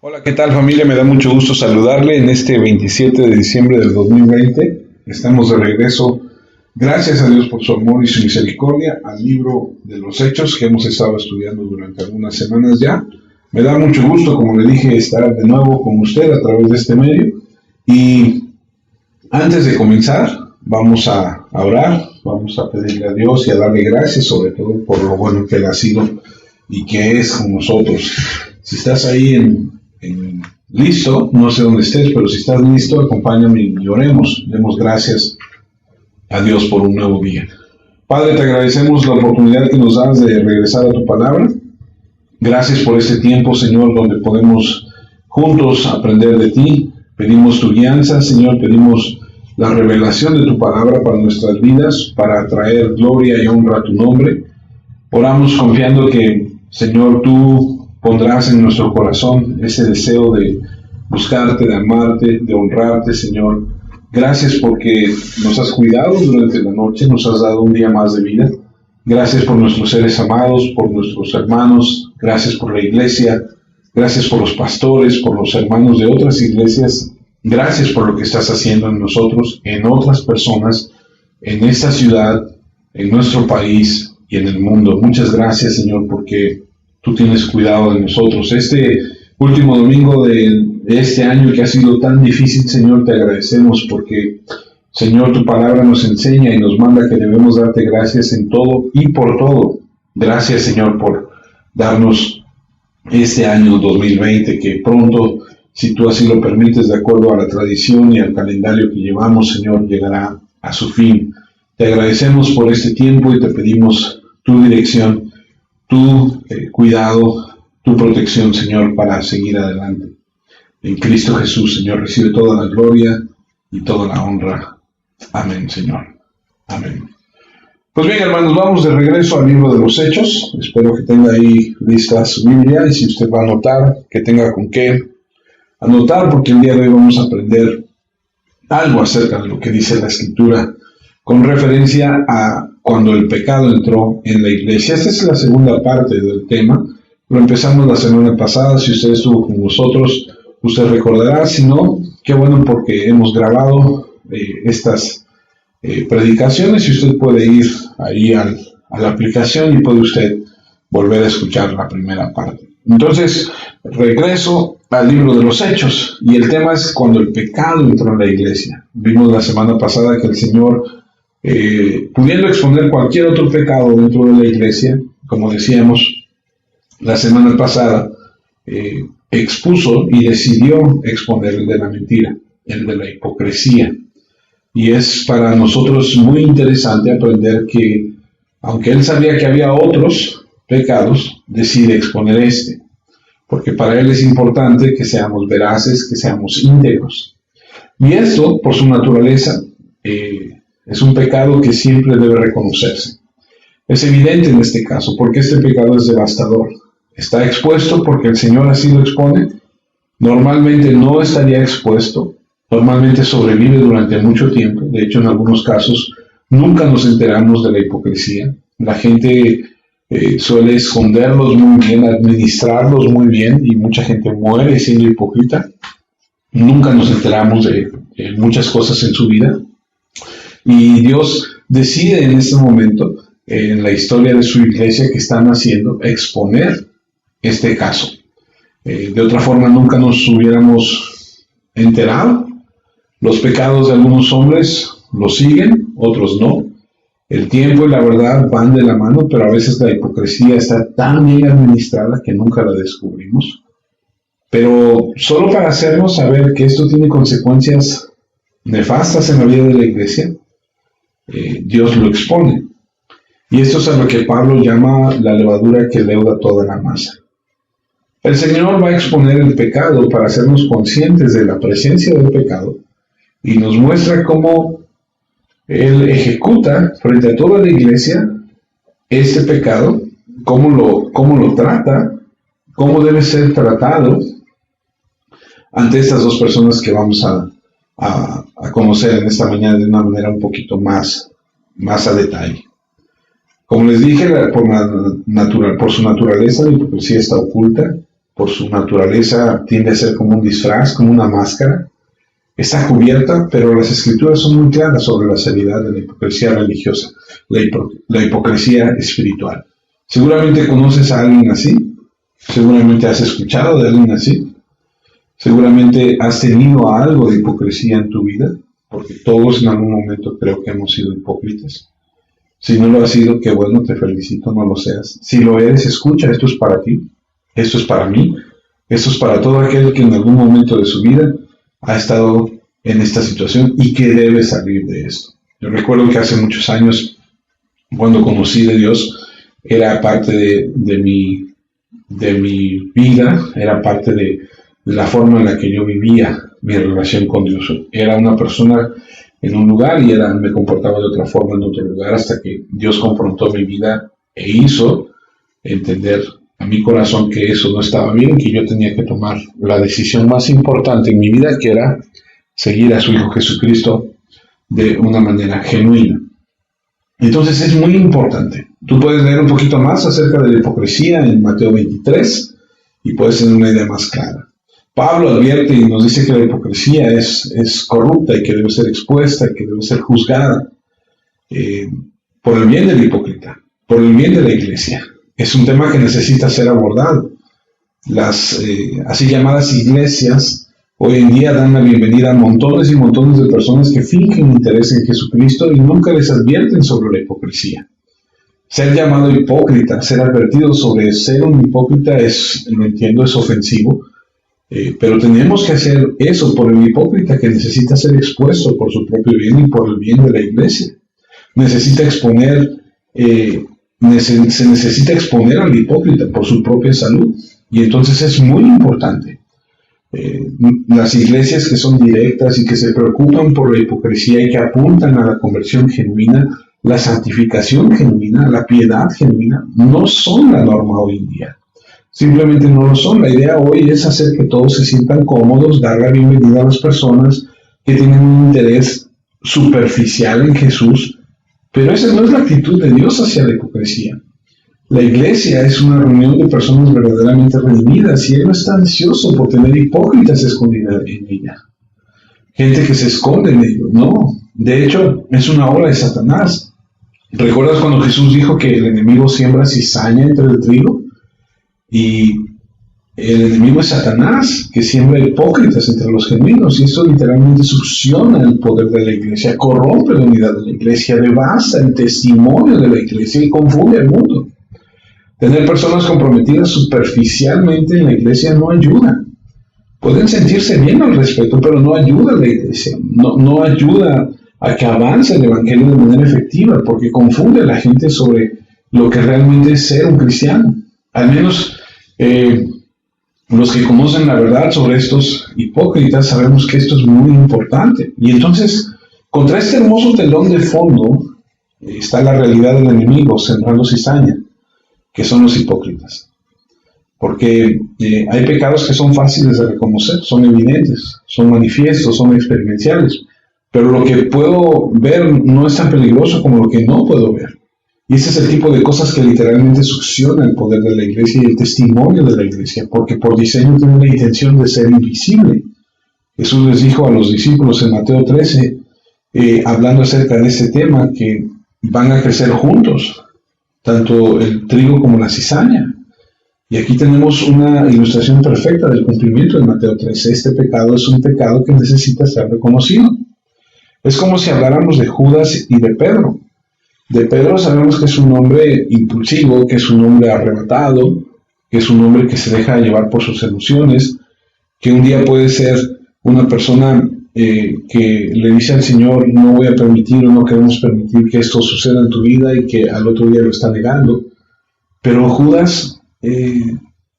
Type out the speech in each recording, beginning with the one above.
Hola, ¿qué tal familia? Me da mucho gusto saludarle en este 27 de diciembre del 2020. Estamos de regreso, gracias a Dios por su amor y su misericordia, al libro de los Hechos que hemos estado estudiando durante algunas semanas ya. Me da mucho gusto, como le dije, estar de nuevo con usted a través de este medio. Y antes de comenzar, vamos a orar, vamos a pedirle a Dios y a darle gracias, sobre todo por lo bueno que Él ha sido y que es con nosotros. Si estás ahí listo, no sé dónde estés, pero si estás listo, acompáñame y oremos. Demos gracias a Dios por un nuevo día. Padre, te agradecemos la oportunidad que nos das de regresar a tu palabra. Gracias por este tiempo, Señor, donde podemos juntos aprender de ti. Pedimos tu guianza, Señor, pedimos la revelación de tu palabra para nuestras vidas, para traer gloria y honra a tu nombre. Oramos confiando que, Señor, tú pondrás en nuestro corazón ese deseo de buscarte, de amarte, de honrarte, Señor. Gracias porque nos has cuidado durante la noche, nos has dado un día más de vida. Gracias por nuestros seres amados, por nuestros hermanos. Gracias por la iglesia. Gracias por los pastores, por los hermanos de otras iglesias. Gracias por lo que estás haciendo en nosotros, en otras personas, en esta ciudad, en nuestro país y en el mundo. Muchas gracias, Señor, porque tú tienes cuidado de nosotros. Este último domingo de este año que ha sido tan difícil, Señor, te agradecemos porque, Señor, tu palabra nos enseña y nos manda que debemos darte gracias en todo y por todo. Gracias, Señor, por darnos este año 2020, que pronto, si tú así lo permites, de acuerdo a la tradición y al calendario que llevamos, Señor, llegará a su fin. Te agradecemos por este tiempo y te pedimos tu dirección, tu cuidado, tu protección, Señor, para seguir adelante. En Cristo Jesús, Señor, recibe toda la gloria y toda la honra. Amén, Señor. Amén. Pues bien, hermanos, vamos de regreso al libro de los Hechos. Espero que tenga ahí lista su Biblia y si usted va a anotar, que tenga con qué anotar, porque el día de hoy vamos a aprender algo acerca de lo que dice la Escritura con referencia a cuando el pecado entró en la iglesia. Esta es la segunda parte del tema. Lo empezamos la semana pasada. Si usted estuvo con nosotros, usted recordará. Si no, qué bueno, porque hemos grabado estas predicaciones y usted puede ir ahí a la aplicación y puede usted volver a escuchar la primera parte. Entonces, regreso al libro de los Hechos y el tema es cuando el pecado entró en la iglesia. Vimos la semana pasada que el Señor, pudiendo exponer cualquier otro pecado dentro de la iglesia, como decíamos la semana pasada, expuso y decidió exponer el de la mentira, el de la hipocresía. Y es para nosotros muy interesante aprender que, aunque él sabía que había otros pecados, decide exponer este, porque para él es importante que seamos veraces, que seamos íntegros. Y esto, por su naturaleza, es un pecado que siempre debe reconocerse. Es evidente en este caso, porque este pecado es devastador. Está expuesto porque el Señor así lo expone. Normalmente no estaría expuesto. Normalmente sobrevive durante mucho tiempo. De hecho, en algunos casos, nunca nos enteramos de la hipocresía. La gente suele esconderlos muy bien, administrarlos muy bien, y mucha gente muere siendo hipócrita. Nunca nos enteramos de muchas cosas en su vida. Y Dios decide en este momento, en la historia de su iglesia que están haciendo, exponer este caso. De otra forma nunca nos hubiéramos enterado. Los pecados de algunos hombres los siguen, otros no. El tiempo y la verdad van de la mano, pero a veces la hipocresía está tan bien administrada que nunca la descubrimos. Pero solo para hacernos saber que esto tiene consecuencias nefastas en la vida de la iglesia, Dios lo expone. Y esto es a lo que Pablo llama la levadura que leuda toda la masa. El Señor va a exponer el pecado para hacernos conscientes de la presencia del pecado y nos muestra cómo Él ejecuta frente a toda la iglesia este pecado, cómo lo trata, cómo debe ser tratado ante estas dos personas que vamos a conocer en esta mañana de una manera un poquito más a detalle. Como les dije, por su naturaleza la hipocresía está oculta, por su naturaleza tiende a ser como un disfraz, como una máscara. Está cubierta, pero las escrituras son muy claras sobre la seriedad de la hipocresía religiosa, la hipocresía espiritual. Seguramente conoces a alguien así, seguramente has escuchado de alguien así, seguramente has tenido algo de hipocresía en tu vida, porque todos en algún momento creo que hemos sido hipócritas. Si no lo has sido, qué bueno, te felicito, no lo seas. Si lo eres, escucha, esto es para ti, esto es para mí, esto es para todo aquel que en algún momento de su vida ha estado en esta situación y que debe salir de esto. Yo recuerdo que hace muchos años, cuando conocí de Dios, era parte de mi vida, era parte de la forma en la que yo vivía mi relación con Dios. Era una persona en un lugar y me comportaba de otra forma en otro lugar, hasta que Dios confrontó mi vida e hizo entender a mi corazón que eso no estaba bien, que yo tenía que tomar la decisión más importante en mi vida, que era seguir a su Hijo Jesucristo de una manera genuina. Entonces es muy importante. Tú puedes leer un poquito más acerca de la hipocresía en Mateo 23 y puedes tener una idea más clara. Pablo advierte y nos dice que la hipocresía es corrupta y que debe ser expuesta y que debe ser juzgada por el bien del hipócrita, por el bien de la iglesia. Es un tema que necesita ser abordado. Las así llamadas iglesias hoy en día dan la bienvenida a montones y montones de personas que fingen interés en Jesucristo y nunca les advierten sobre la hipocresía. Ser llamado hipócrita, ser advertido sobre ser un hipócrita lo entiendo, es ofensivo, pero tenemos que hacer eso por el hipócrita que necesita ser expuesto por su propio bien y por el bien de la iglesia. Se necesita exponer al hipócrita por su propia salud, y entonces es muy importante. Las iglesias que son directas y que se preocupan por la hipocresía y que apuntan a la conversión genuina, la santificación genuina, la piedad genuina, no son la norma hoy en día. Simplemente no lo son. La idea hoy es hacer que todos se sientan cómodos, dar la bienvenida a las personas que tienen un interés superficial en Jesús, pero esa no es la actitud de Dios hacia la hipocresía. La iglesia es una reunión de personas verdaderamente redimidas y Él no está ansioso por tener hipócritas escondidas en ella. Gente que se esconde en ello. No, de hecho es una obra de Satanás. ¿Recuerdas cuando Jesús dijo que el enemigo siembra cizaña entre el trigo? Y el enemigo es Satanás, que siembra hipócritas entre los genuinos, y esto literalmente succiona el poder de la iglesia, corrompe la unidad de la iglesia, devasta el testimonio de la iglesia y confunde al mundo. Tener personas comprometidas superficialmente en la iglesia no ayuda. Pueden sentirse bien al respecto, pero no ayuda a la iglesia, no ayuda a que avance el evangelio de manera efectiva, porque confunde a la gente sobre lo que realmente es ser un cristiano. Al menos los que conocen la verdad sobre estos hipócritas sabemos que esto es muy importante. Y entonces, contra este hermoso telón de fondo está la realidad del enemigo sembrando cizaña, que son los hipócritas. Porque hay pecados que son fáciles de reconocer, son evidentes, son manifiestos, son experienciales. Pero lo que puedo ver no es tan peligroso como lo que no puedo ver. Y ese es el tipo de cosas que literalmente succiona el poder de la iglesia y el testimonio de la iglesia, porque por diseño tiene la intención de ser invisible. Jesús les dijo a los discípulos en Mateo 13, hablando acerca de este tema, que van a crecer juntos, tanto el trigo como la cizaña. Y aquí tenemos una ilustración perfecta del cumplimiento de Mateo 13. Este pecado es un pecado que necesita ser reconocido. Es como si habláramos de Judas y de Pedro. De Pedro sabemos que es un hombre impulsivo, que es un hombre arrebatado, que es un hombre que se deja llevar por sus emociones, que un día puede ser una persona que le dice al Señor, no voy a permitir o no queremos permitir que esto suceda en tu vida, y que al otro día lo está negando. Pero Judas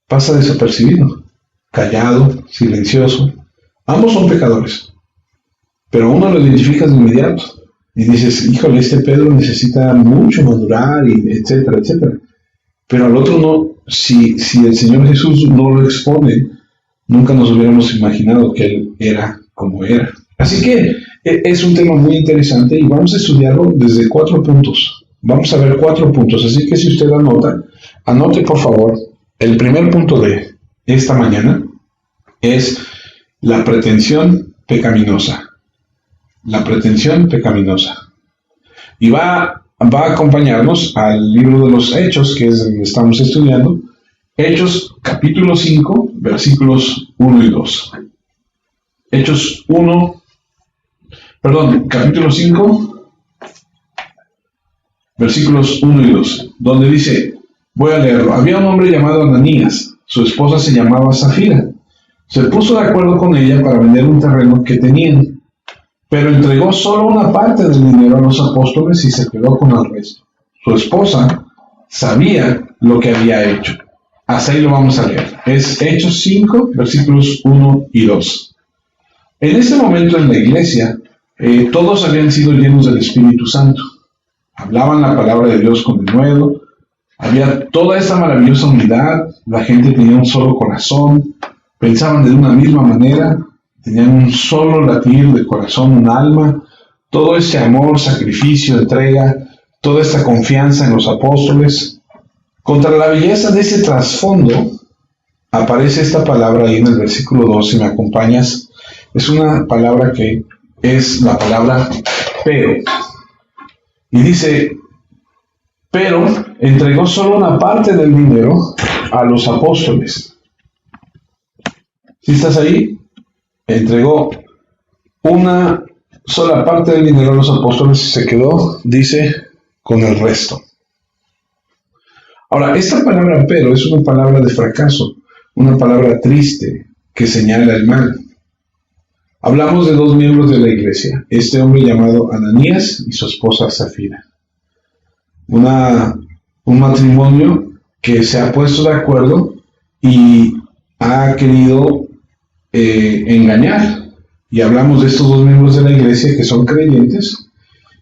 pasa desapercibido, callado, silencioso. Ambos son pecadores, pero a uno lo identificas de inmediato. Y dices, híjole, este Pedro necesita mucho madurar, y etcétera, etcétera. Pero al otro no. Si el Señor Jesús no lo expone, nunca nos hubiéramos imaginado que Él era como era. Así que es un tema muy interesante y vamos a estudiarlo desde 4 puntos. Vamos a ver 4 puntos. Así que si usted anote por favor el primer punto de esta mañana es la pretensión pecaminosa. La pretensión pecaminosa. Y va a acompañarnos al libro de los Hechos, que es donde estamos estudiando. Hechos capítulo 5, versículos 1 y 2. Capítulo 5, versículos 1 y 2, donde dice, voy a leerlo. Había un hombre llamado Ananías, su esposa se llamaba Zafira. Se puso de acuerdo con ella para vender un terreno que tenían, pero entregó solo una parte del dinero a los apóstoles y se quedó con el resto. Su esposa sabía lo que había hecho. Hasta ahí lo vamos a leer. Es Hechos 5, versículos 1 y 2. En ese momento en la iglesia, todos habían sido llenos del Espíritu Santo. Hablaban la palabra de Dios con denuedo. Había toda esta maravillosa unidad. La gente tenía un solo corazón. Pensaban de una misma manera. Tenían un solo latir de corazón, un alma. Todo ese amor, sacrificio, entrega, toda esta confianza en los apóstoles. Contra la belleza de ese trasfondo, aparece esta palabra ahí en el versículo 2, si me acompañas. Es una palabra que es la palabra pero. Y dice, pero entregó solo una parte del dinero a los apóstoles. ¿Sí estás ahí? Entregó una sola parte del dinero a los apóstoles y se quedó, dice, con el resto. Ahora, esta palabra pero es una palabra de fracaso, una palabra triste que señala el mal. Hablamos de dos miembros de la iglesia, este hombre llamado Ananías y su esposa Zafira. Un matrimonio que se ha puesto de acuerdo y ha querido engañar. Y hablamos de estos dos miembros de la iglesia que son creyentes.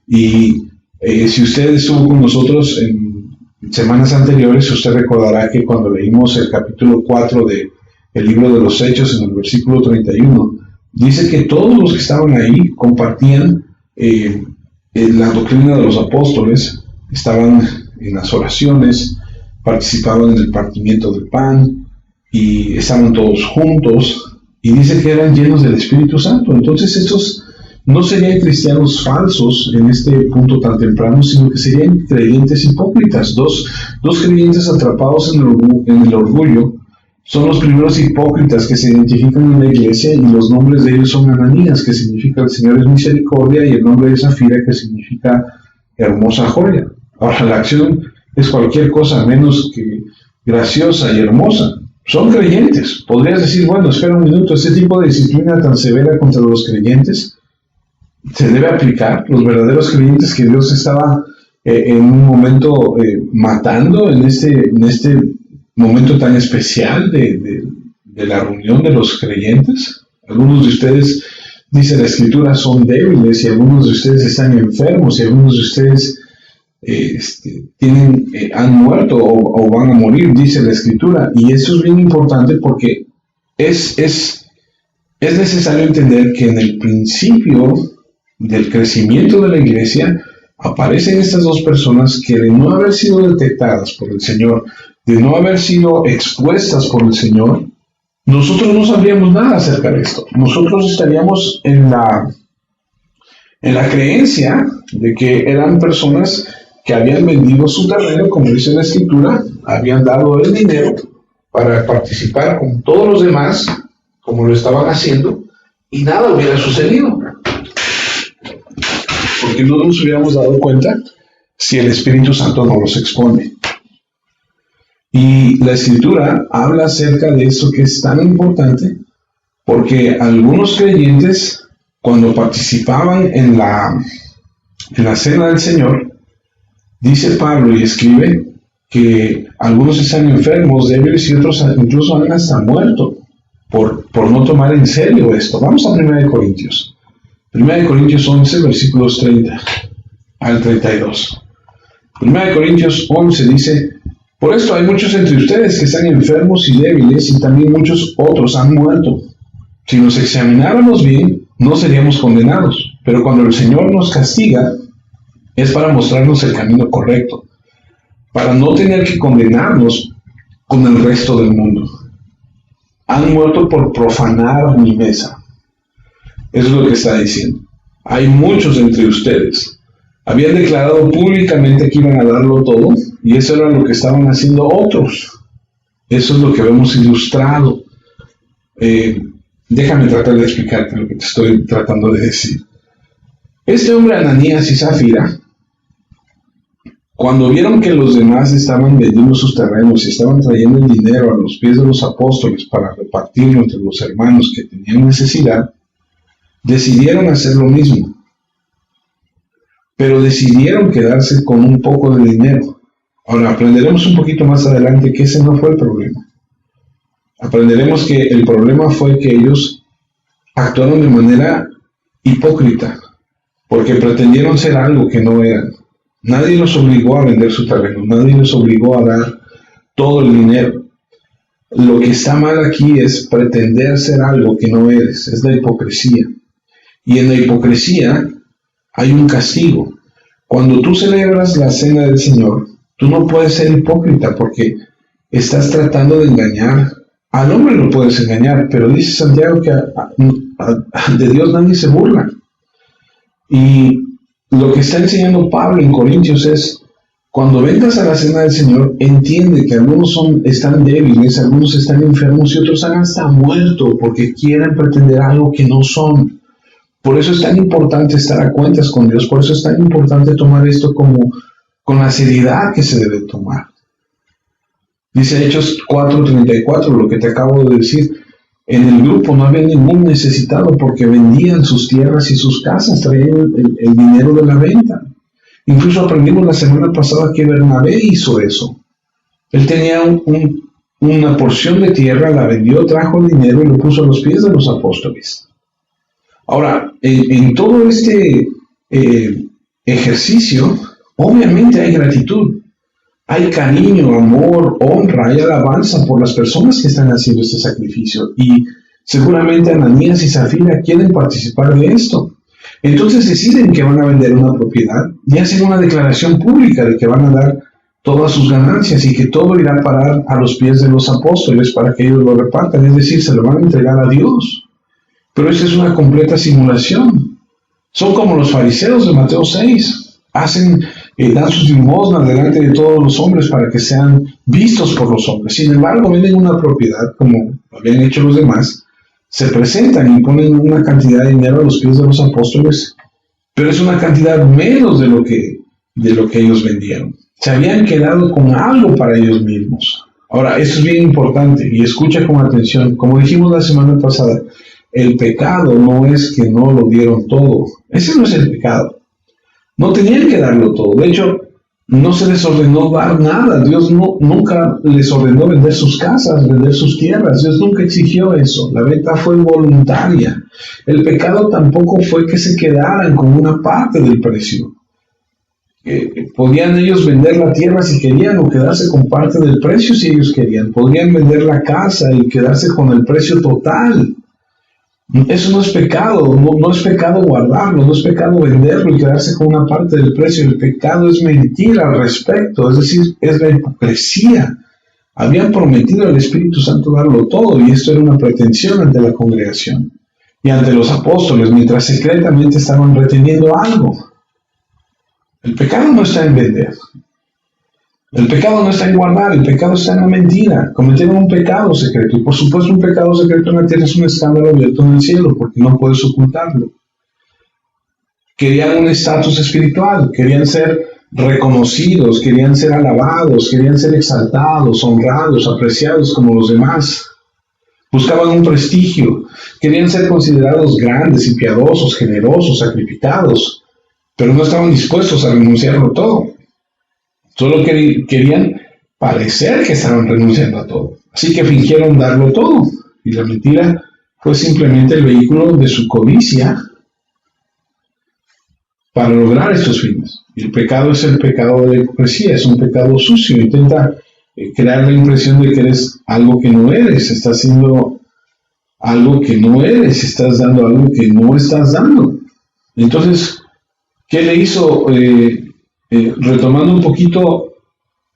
Y si usted estuvo con nosotros en semanas anteriores, usted recordará que cuando leímos el capítulo 4 del libro de los Hechos, en el versículo 31, dice que todos los que estaban ahí compartían la doctrina de los apóstoles, estaban en las oraciones, participaban en el partimiento del pan y estaban todos juntos, y dice que eran llenos del Espíritu Santo. Entonces estos no serían cristianos falsos en este punto tan temprano, sino que serían creyentes hipócritas. Dos creyentes atrapados en el orgullo son los primeros hipócritas que se identifican en la iglesia, y los nombres de ellos son Ananías, que significa el Señor es misericordia, y el nombre de Zafira, que significa hermosa joya. Ahora, la acción es cualquier cosa menos que graciosa y hermosa. Son creyentes. Podrías decir, bueno, espera un minuto, este tipo de disciplina tan severa contra los creyentes se debe aplicar. Los verdaderos creyentes que Dios estaba en un momento matando en este momento tan especial de la reunión de los creyentes. Algunos de ustedes, dice la Escritura, son débiles, y algunos de ustedes están enfermos, y algunos de ustedes han muerto o van a morir, dice la Escritura. Y eso es bien importante porque es necesario entender que en el principio del crecimiento de la iglesia aparecen estas dos personas que, de no haber sido detectadas por el Señor, de no haber sido expuestas por el Señor, nosotros no sabríamos nada acerca de esto. Nosotros estaríamos en la creencia de que eran personas que habían vendido su terreno, como dice la Escritura, habían dado el dinero para participar con todos los demás, como lo estaban haciendo, y nada hubiera sucedido. Porque no nos hubiéramos dado cuenta si el Espíritu Santo no los expone. Y la Escritura habla acerca de esto que es tan importante, porque algunos creyentes, cuando participaban en la cena del Señor, dice Pablo y escribe que algunos están enfermos, débiles, y otros incluso han hasta muerto por no tomar en serio esto. Vamos a 1 Corintios. 1 Corintios 11, versículos 30 al 32. 1 Corintios 11 dice: por esto hay muchos entre ustedes que están enfermos y débiles, y también muchos otros han muerto. Si nos examináramos bien, no seríamos condenados, pero cuando el Señor nos castiga, es para mostrarnos el camino correcto, para no tener que condenarnos con el resto del mundo. han muerto por profanar mi mesa. Eso es lo que está diciendo. Hay muchos entre ustedes. Habían declarado públicamente que iban a darlo todo, y eso era lo que estaban haciendo otros. Eso es lo que vemos ilustrado. Déjame tratar de explicarte lo que te estoy tratando de decir. Este hombre, Ananías y Zafira, cuando vieron que los demás estaban vendiendo sus terrenos y estaban trayendo el dinero a los pies de los apóstoles para repartirlo entre los hermanos que tenían necesidad, decidieron hacer lo mismo. Pero decidieron quedarse con un poco de dinero. Ahora, aprenderemos un poquito más adelante que ese no fue el problema. Aprenderemos que el problema fue que ellos actuaron de manera hipócrita, porque pretendieron ser algo que no eran. Nadie los obligó a vender su terreno, nadie los obligó a dar todo el dinero. Lo que está mal aquí es pretender ser algo que no eres, es la hipocresía. Y en la hipocresía hay un castigo. Cuando tú celebras la cena del Señor, tú no puedes ser hipócrita porque estás tratando de engañar. Al hombre lo puedes engañar, pero dice Santiago que de Dios nadie se burla. Y lo que está enseñando Pablo en Corintios es, cuando vengas a la cena del Señor, entiende que algunos están débiles, algunos están enfermos y otros han hasta muerto porque quieren pretender algo que no son. Por eso es tan importante estar a cuentas con Dios, por eso es tan importante tomar esto con la seriedad que se debe tomar. Dice Hechos 4:34, lo que te acabo de decir. En el grupo no había ningún necesitado porque vendían sus tierras y sus casas, traían el dinero de la venta. Incluso aprendimos la semana pasada que Bernabé hizo eso. Él tenía una porción de tierra, la vendió, trajo el dinero y lo puso a los pies de los apóstoles. Ahora, en todo este ejercicio, obviamente hay gratitud. Hay cariño, amor, honra, hay alabanza por las personas que están haciendo este sacrificio. Y seguramente Ananías y Zafira quieren participar de esto. Entonces deciden que van a vender una propiedad y hacen una declaración pública de que van a dar todas sus ganancias y que todo irá a parar a los pies de los apóstoles para que ellos lo repartan. Es decir, se lo van a entregar a Dios. Pero esa es una completa simulación. Son como los fariseos de Mateo 6. Dan sus limosnas delante de todos los hombres para que sean vistos por los hombres. Sin embargo, venden una propiedad, como lo habían hecho los demás, se presentan y ponen una cantidad de dinero a los pies de los apóstoles, pero es una cantidad menos de lo que ellos vendieron. Se habían quedado con algo para ellos mismos. Ahora, esto es bien importante y escucha con atención. Como dijimos la semana pasada, el pecado no es que no lo dieron todo. Ese no es el pecado. No tenían que darlo todo. De hecho, no se les ordenó dar nada. Dios nunca les ordenó vender sus casas, vender sus tierras. Dios nunca exigió eso. La venta fue voluntaria. El pecado tampoco fue que se quedaran con una parte del precio. Podían ellos vender la tierra si querían o quedarse con parte del precio si ellos querían. Podrían vender la casa y quedarse con el precio total. Eso no es pecado, no es pecado guardarlo, no es pecado venderlo y quedarse con una parte del precio. El pecado es mentir al respecto, es decir, es la hipocresía. Habían prometido al Espíritu Santo darlo todo y esto era una pretensión ante la congregación y ante los apóstoles, mientras secretamente estaban reteniendo algo. El pecado no está en vender. El pecado no está en guardar, el pecado está en la mentira. Cometieron un pecado secreto. Y por supuesto un pecado secreto en la tierra es un escándalo abierto en el cielo, porque no puedes ocultarlo. Querían un estatus espiritual, querían ser reconocidos, querían ser alabados, querían ser exaltados, honrados, apreciados como los demás. Buscaban un prestigio, querían ser considerados grandes y piadosos, generosos, sacrificados, pero no estaban dispuestos a renunciarlo todo. Solo querían parecer que estaban renunciando a todo. Así que fingieron darlo todo. Y la mentira fue simplemente el vehículo de su codicia para lograr estos fines. Y el pecado es el pecado de la hipocresía, es un pecado sucio. Intenta crear la impresión de que eres algo que no eres. Estás haciendo algo que no eres. Estás dando algo que no estás dando. Entonces, ¿qué le hizo? Retomando un poquito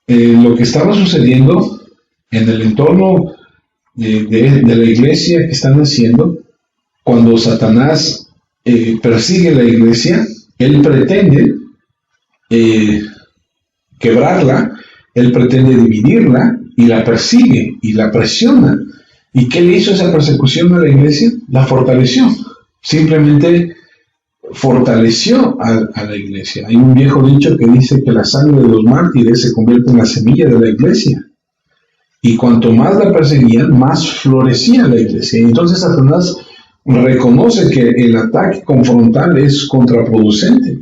lo que estaba sucediendo en el entorno de la iglesia que están haciendo, cuando Satanás persigue la iglesia, él pretende quebrarla, él pretende dividirla y la persigue y la presiona. ¿Y qué le hizo esa persecución a la iglesia? La fortaleció. Simplemente fortaleció a la iglesia. Hay un viejo dicho que dice que la sangre de los mártires se convierte en la semilla de la iglesia. Y cuanto más la perseguían, más florecía la iglesia. Y entonces Satanás reconoce que el ataque confrontal es contraproducente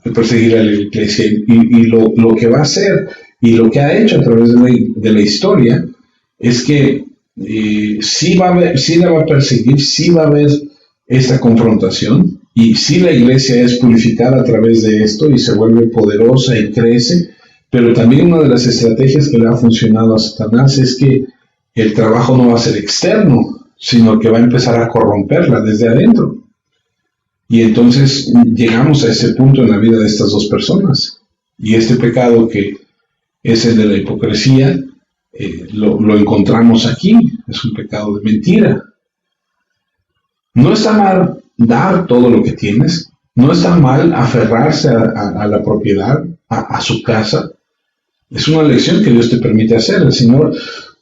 al perseguir a la iglesia. Y lo que va a hacer y lo que ha hecho a través de la historia es que sí la va a perseguir, sí va a haber esta confrontación, y sí la iglesia es purificada a través de esto y se vuelve poderosa y crece. Pero también una de las estrategias que le ha funcionado a Satanás es que el trabajo no va a ser externo, sino que va a empezar a corromperla desde adentro. Y entonces llegamos a ese punto en la vida de estas dos personas. Y este pecado, que es el de la hipocresía, lo encontramos aquí. Es un pecado de mentira. No está mal dar todo lo que tienes. No está mal aferrarse a la propiedad, a su casa. Es una elección que Dios te permite hacer. El Señor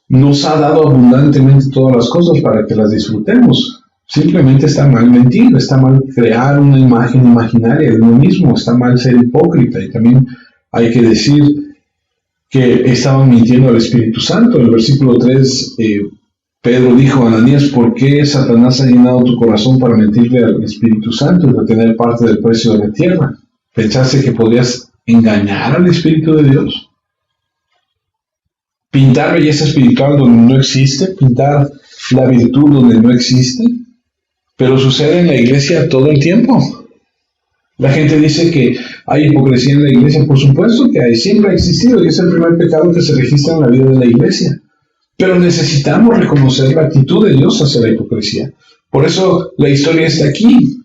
nos ha dado abundantemente todas las cosas para que las disfrutemos. Simplemente está mal mentir, está mal crear una imagen imaginaria de uno mismo, está mal ser hipócrita. Y también hay que decir que estaban mintiendo al Espíritu Santo. En el versículo 3, Pedro dijo a Ananías: ¿por qué Satanás ha llenado tu corazón para mentirle al Espíritu Santo y retener parte del precio de la tierra? ¿Pensaste que podrías engañar al Espíritu de Dios? Pintar belleza espiritual donde no existe, pintar la virtud donde no existe, pero sucede en la iglesia todo el tiempo. La gente dice que hay hipocresía en la iglesia. Por supuesto que hay, siempre ha existido, y es el primer pecado que se registra en la vida de la iglesia. Pero necesitamos reconocer la actitud de Dios hacia la hipocresía. Por eso la historia está aquí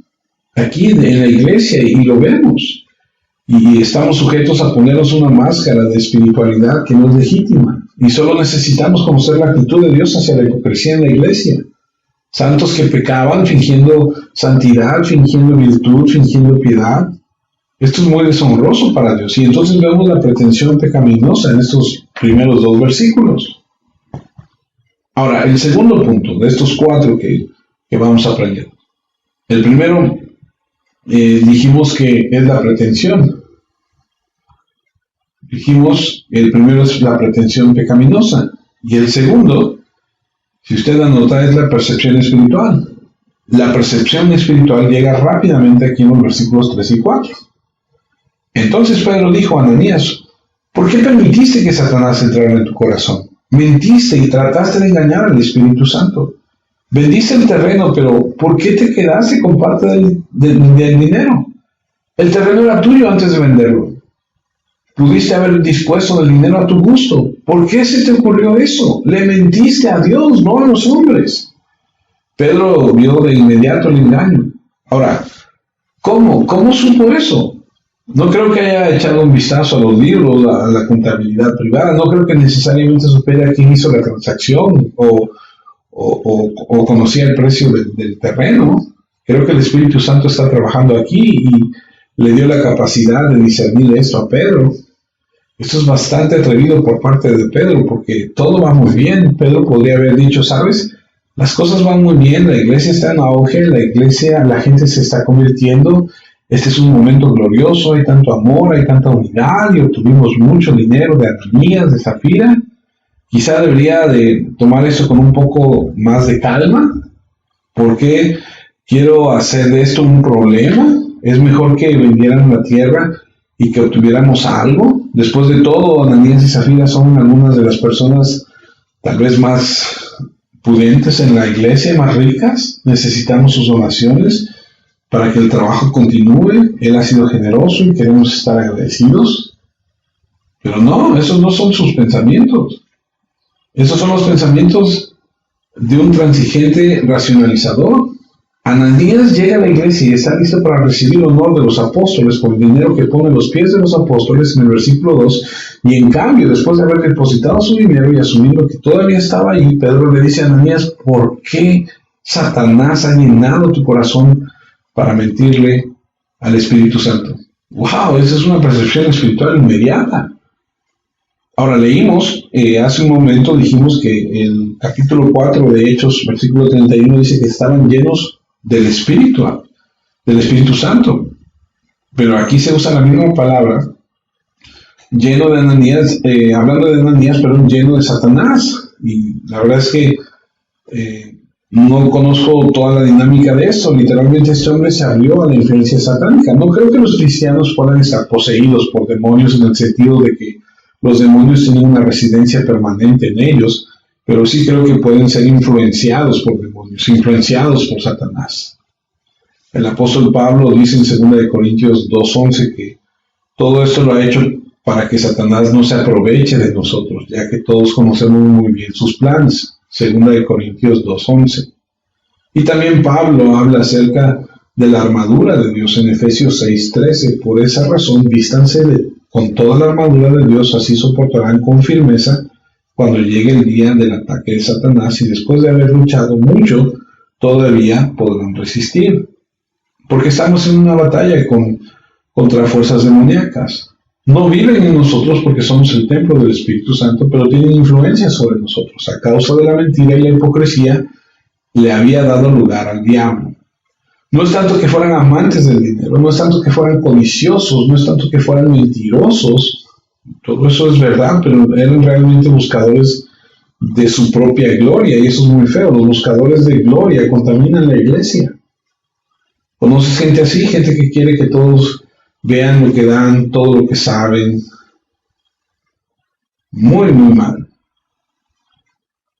en la iglesia, y lo vemos. Y estamos sujetos a ponernos una máscara de espiritualidad que no es legítima. Y solo necesitamos conocer la actitud de Dios hacia la hipocresía en la iglesia. Santos que pecaban fingiendo santidad, fingiendo virtud, fingiendo piedad. Esto es muy deshonroso para Dios. Y entonces vemos la pretensión pecaminosa en estos primeros dos versículos. Ahora, el segundo punto de estos cuatro que vamos a aprender. El primero, dijimos que es la pretensión. El primero es la pretensión pecaminosa. Y el segundo, si usted anota, es la percepción espiritual. La percepción espiritual llega rápidamente aquí en los versículos 3 y 4. Entonces Pedro dijo a Ananías: ¿por qué permitiste que Satanás entrara en tu corazón? Mentiste y trataste de engañar al Espíritu Santo. Vendiste el terreno, pero ¿por qué te quedaste con parte del dinero? El terreno era tuyo antes de venderlo. Pudiste haber dispuesto del dinero a tu gusto. ¿Por qué se te ocurrió eso? Le mentiste a Dios, no a los hombres. Pedro vio de inmediato el engaño. Ahora, ¿cómo supo eso? No creo que haya echado un vistazo a los libros, a la contabilidad privada. No creo que necesariamente supiera quién hizo la transacción o conocía el precio del terreno. Creo que el Espíritu Santo está trabajando aquí y le dio la capacidad de discernir esto a Pedro. Esto es bastante atrevido por parte de Pedro, porque todo va muy bien. Pedro podría haber dicho: ¿sabes? Las cosas van muy bien, la iglesia está en auge, la gente se está convirtiendo. Este es un momento glorioso, hay tanto amor, hay tanta unidad, y obtuvimos mucho dinero de Ananías, de Zafira. Quizá debería de tomar eso con un poco más de calma, porque quiero hacer de esto un problema. Es mejor que vendieran la tierra y que obtuviéramos algo. Después de todo, Ananías y Zafira son algunas de las personas tal vez más pudentes en la iglesia, más ricas. Necesitamos sus donaciones para que el trabajo continúe. Él ha sido generoso y queremos estar agradecidos. Pero no, esos no son sus pensamientos. Esos son los pensamientos de un transigente racionalizador. Ananías llega a la iglesia y está listo para recibir el honor de los apóstoles por el dinero que pone a los pies de los apóstoles en el versículo 2, Y en cambio, después de haber depositado su dinero y asumiendo que todavía estaba ahí, Pedro le dice a Ananías, ¿por qué Satanás ha llenado tu corazón para mentirle al Espíritu Santo? ¡Wow! Esa es una percepción espiritual inmediata. Ahora leímos, hace un momento dijimos que el capítulo 4 de Hechos, versículo 31, dice que estaban llenos del Espíritu Santo. Pero aquí se usa la misma palabra, lleno de Ananías, hablando de Ananías, pero lleno de Satanás. Y la verdad es que no conozco toda la dinámica de esto. Literalmente este hombre se abrió a la influencia satánica. No creo que los cristianos puedan estar poseídos por demonios en el sentido de que los demonios tienen una residencia permanente en ellos, pero sí creo que pueden ser influenciados por demonios, influenciados por Satanás. El apóstol Pablo dice en 2 Corintios 2:11 que todo esto lo ha hecho para que Satanás no se aproveche de nosotros, ya que todos conocemos muy bien sus planes. 2 Corintios 2:11. Y también Pablo habla acerca de la armadura de Dios en Efesios 6:13. Por esa razón, vístanse con toda la armadura de Dios, así soportarán con firmeza cuando llegue el día del ataque de Satanás, y después de haber luchado mucho, todavía podrán resistir. Porque estamos en una batalla contra fuerzas demoníacas. No viven en nosotros porque somos el templo del Espíritu Santo, pero tienen influencia sobre nosotros. A causa de la mentira y la hipocresía, le había dado lugar al diablo. No es tanto que fueran amantes del dinero, no es tanto que fueran codiciosos, no es tanto que fueran mentirosos. Todo eso es verdad, pero eran realmente buscadores de su propia gloria, y eso es muy feo. Los buscadores de gloria contaminan la iglesia. ¿Conoces gente así? Gente que quiere que todos vean lo que dan, todo lo que saben. Muy, muy mal.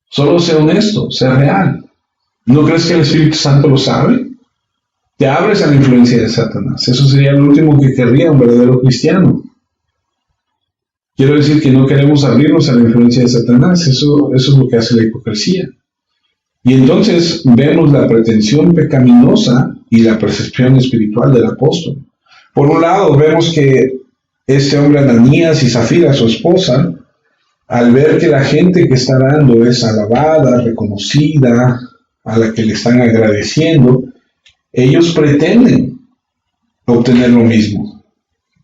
Solo sé honesto, sé real. ¿No crees que el Espíritu Santo lo sabe? Te abres a la influencia de Satanás. Eso sería lo último que querría un verdadero cristiano. Quiero decir que no queremos abrirnos a la influencia de Satanás. Eso es lo que hace la hipocresía. Y entonces vemos la pretensión pecaminosa y la percepción espiritual del apóstol. Por un lado, vemos que este hombre Ananías y Zafira, su esposa, al ver que la gente que está dando es alabada, reconocida, a la que le están agradeciendo, ellos pretenden obtener lo mismo,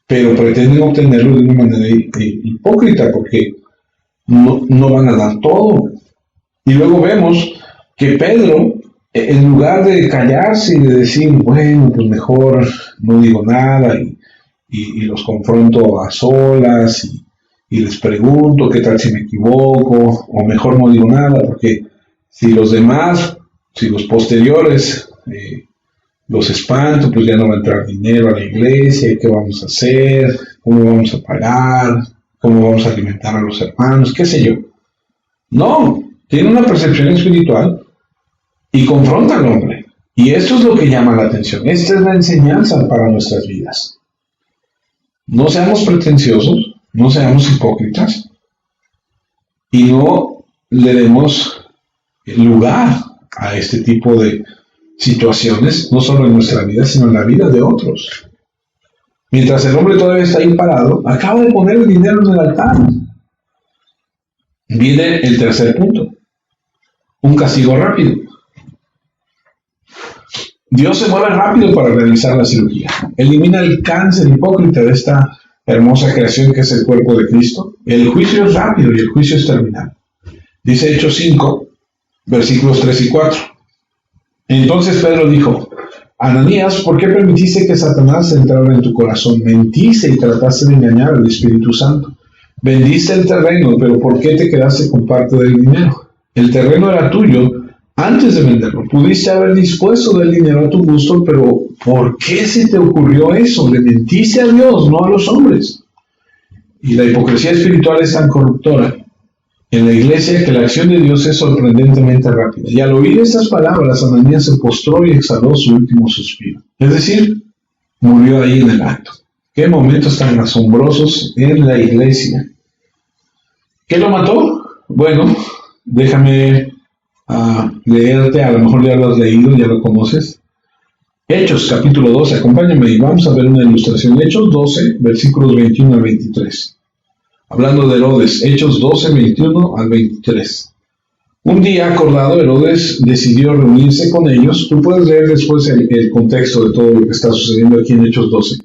pero pretenden obtenerlo de una manera hipócrita, porque no van a dar todo. Y luego vemos que Pedro, en lugar de callarse y de decir, bueno, pues mejor no digo nada y los confronto a solas y les pregunto qué tal si me equivoco, o mejor no digo nada, porque si los posteriores los espanto, pues ya no va a entrar dinero a la iglesia, ¿qué vamos a hacer? ¿Cómo vamos a pagar? ¿Cómo vamos a alimentar a los hermanos? ¿Qué sé yo? No, tiene una percepción espiritual y confronta al hombre. Y esto es lo que llama la atención. Esta es la enseñanza para nuestras vidas. No seamos pretenciosos, no seamos hipócritas y no le demos lugar a este tipo de situaciones, no solo en nuestra vida, sino en la vida de otros. Mientras el hombre todavía está ahí parado, acaba de poner el dinero en el altar. Viene el tercer punto, un castigo rápido. Dios se mueve rápido para realizar la cirugía. Elimina el cáncer hipócrita de esta hermosa creación que es el cuerpo de Cristo. El juicio es rápido y el juicio es terminal. Dice Hechos 5, versículos 3 y 4. Entonces Pedro dijo, Ananías, ¿por qué permitiste que Satanás entrara en tu corazón? Mentiste y trataste de engañar al Espíritu Santo. Vendiste el terreno, pero ¿por qué te quedaste con parte del dinero? El terreno era tuyo antes de venderlo. Pudiste haber dispuesto del dinero a tu gusto, pero ¿por qué se te ocurrió eso? Le mentiste a Dios, no a los hombres. Y la hipocresía espiritual es tan corruptora en la iglesia que la acción de Dios es sorprendentemente rápida. Y al oír estas palabras, Ananías se postró y exhaló su último suspiro. Es decir, murió ahí en el acto. Qué momentos tan asombrosos en la iglesia. ¿Qué lo mató? Bueno, déjame leerte, a lo mejor ya lo has leído, ya lo conoces. Hechos, capítulo 12, acompáñame y vamos a ver una ilustración. Hechos 12, versículos 21 al 23. Hablando de Herodes, Hechos 12, 21 al 23. Un día acordado, Herodes decidió reunirse con ellos. Tú puedes leer después el contexto de todo lo que está sucediendo aquí en Hechos 12.